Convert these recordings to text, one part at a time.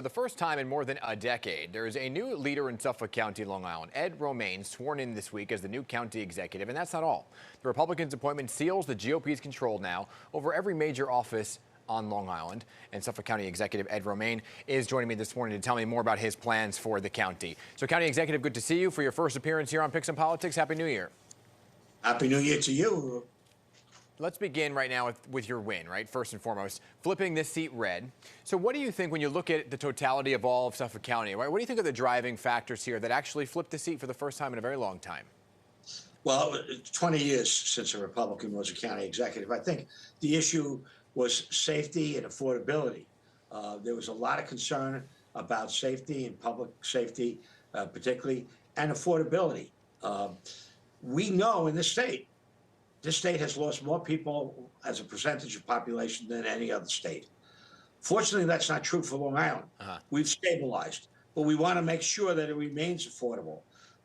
For the first time in more than a decade, there is a new leader in Suffolk County, Long Island. Ed Romaine sworn in this week as the new county executive, and that's not all. The Republicans' appointment seals the GOP's control now over every major office on Long Island. And Suffolk County Executive Ed Romaine is joining me this morning to tell me more about his plans for the county. So, County Executive, good to see you for your first appearance here on Picks and Politics. Happy New Year. Happy New Year to you. Let's begin right now with your win, right? First and foremost, flipping this seat red. So what do you think when you look at the totality of all of Suffolk County, right? What do you think are the driving factors here that actually flipped the seat for the first time in a very long time? Well, 20 years since a Republican was a county executive. I think the issue was safety and affordability. There was a lot of concern about safety and public safety, particularly, and affordability. We know in this state has lost more people as a percentage of population than any other state. Fortunately, that's not true for Long Island. We've stabilized, but we want to make sure that it remains affordable,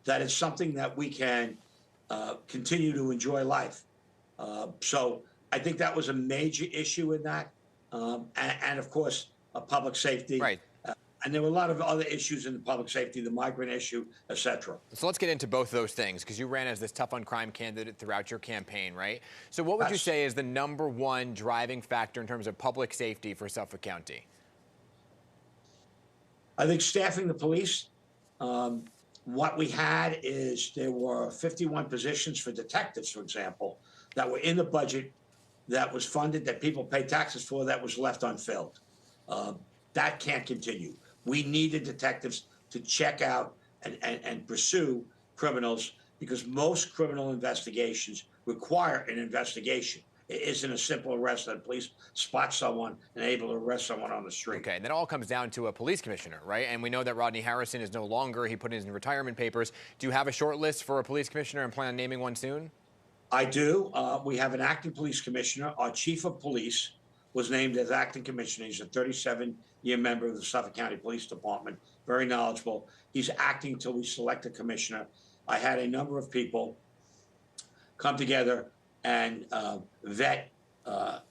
that it's something that we can continue to enjoy life. So I think that was a major issue in that. And of course, public safety. Right. And there were a lot of other issues in the public safety, the migrant issue, et cetera. So let's get into both those things, because you ran as this tough on crime candidate throughout your campaign, right? So what would you say is the number one driving factor in terms of public safety for Suffolk County? I think staffing the police. What we had is there were 51 positions for detectives, for example, that were in the budget, that was funded, that people pay taxes for, that was left unfilled. That can't continue. We needed detectives to check out and pursue criminals, because most criminal investigations require an investigation. It isn't a simple arrest that police spot someone and able to arrest someone on the street. Okay, and that all comes down to a police commissioner, right? And we know that Rodney Harrison is no longer. He put in his retirement papers. Do you have a short list for a police commissioner and plan on naming one soon? I do. We have an acting police commissioner. Our chief of police was named as acting commissioner. He's a 37-year member of the Suffolk County Police Department, very knowledgeable. He's acting until we select a commissioner. I had a number of people come together and vet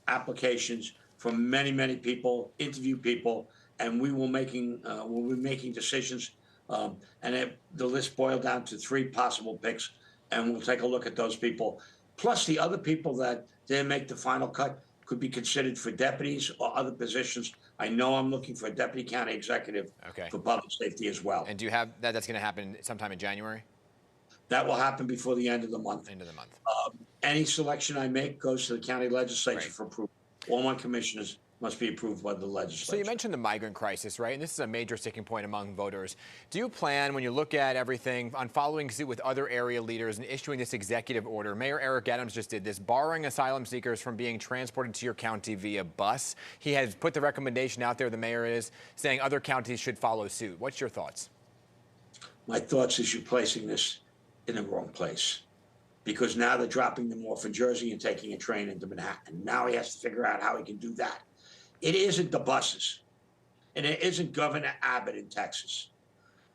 applications from many, many people, interview people, and we'll be making decisions. The list boiled down to 3 possible picks, and we'll take a look at those people. Plus, the other people that didn't make the final cut could be considered for deputies or other positions. I know I'm looking for a deputy county executive for public safety as well. And do you have that? That's going to happen sometime in January? That will happen before the end of the month. End of the month. Any selection I make goes to the county legislature for approval. All my commissioners must be approved by the legislature. So you mentioned the migrant crisis, right? And this is a major sticking point among voters. Do you plan, when you look at everything, on following suit with other area leaders and issuing this executive order? Mayor Eric Adams just did this, barring asylum seekers from being transported to your county via bus. He has put the recommendation out there, the mayor is, saying other counties should follow suit. What's your thoughts? My thoughts is you're placing this in the wrong place, because now they're dropping them off in Jersey and taking a train into Manhattan. Now he has to figure out how he can do that. It isn't the buses, and it isn't Governor Abbott in Texas.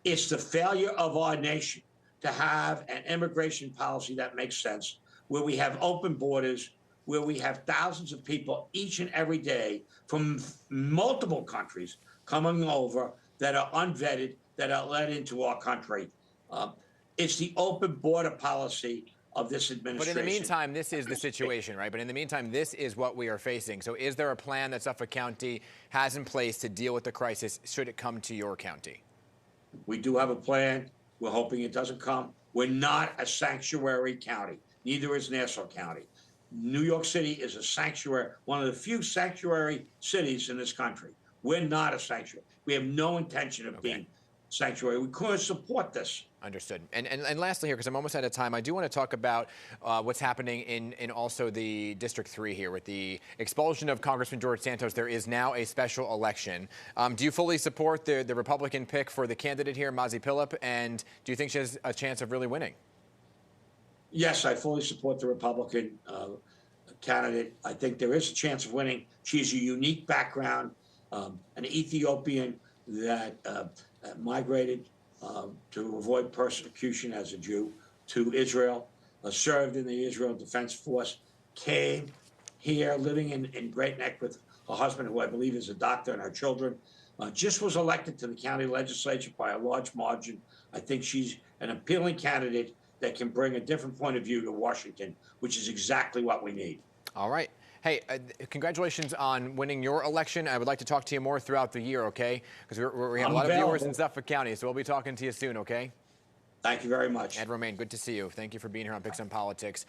It's the failure of our nation to have an immigration policy that makes sense, where we have open borders, where we have thousands of people each and every day from multiple countries coming over that are unvetted, that are let into our country. It's the open border policy of this administration. But in the meantime, this is the situation, right? But in the meantime, this is what we are facing. So is there a plan that Suffolk County has in place to deal with the crisis should it come to your county? We do have a plan. We're hoping it doesn't come. We're not a sanctuary county. Neither is Nassau County. New York City is a sanctuary, one of the few sanctuary cities in this country. We're not a sanctuary. We have no intention of being sanctuary. We couldn't support this. Understood. And lastly here, because I'm almost out of time, I do want to talk about what's happening in also the District 3 here with the expulsion of Congressman George Santos. There is now a special election. Do you fully support the Republican pick for the candidate here, Mazi Pilip, and do you think she has a chance of really winning? Yes, I fully support the Republican candidate. I think there is a chance of winning. She has a unique background, an Ethiopian that migrated to avoid persecution as a Jew to Israel, served in the Israel Defense Force, came here living in Great Neck with her husband, who I believe is a doctor, and her children. just was elected to the county legislature by a large margin. I think she's an appealing candidate that can bring a different point of view to Washington, which is exactly what we need. All right. Hey, congratulations on winning your election. I would like to talk to you more throughout the year, okay? Because we have a lot of viewers in Suffolk County, so we'll be talking to you soon, okay? Thank you very much. Ed Romaine, good to see you. Thank you for being here on Picks on Politics.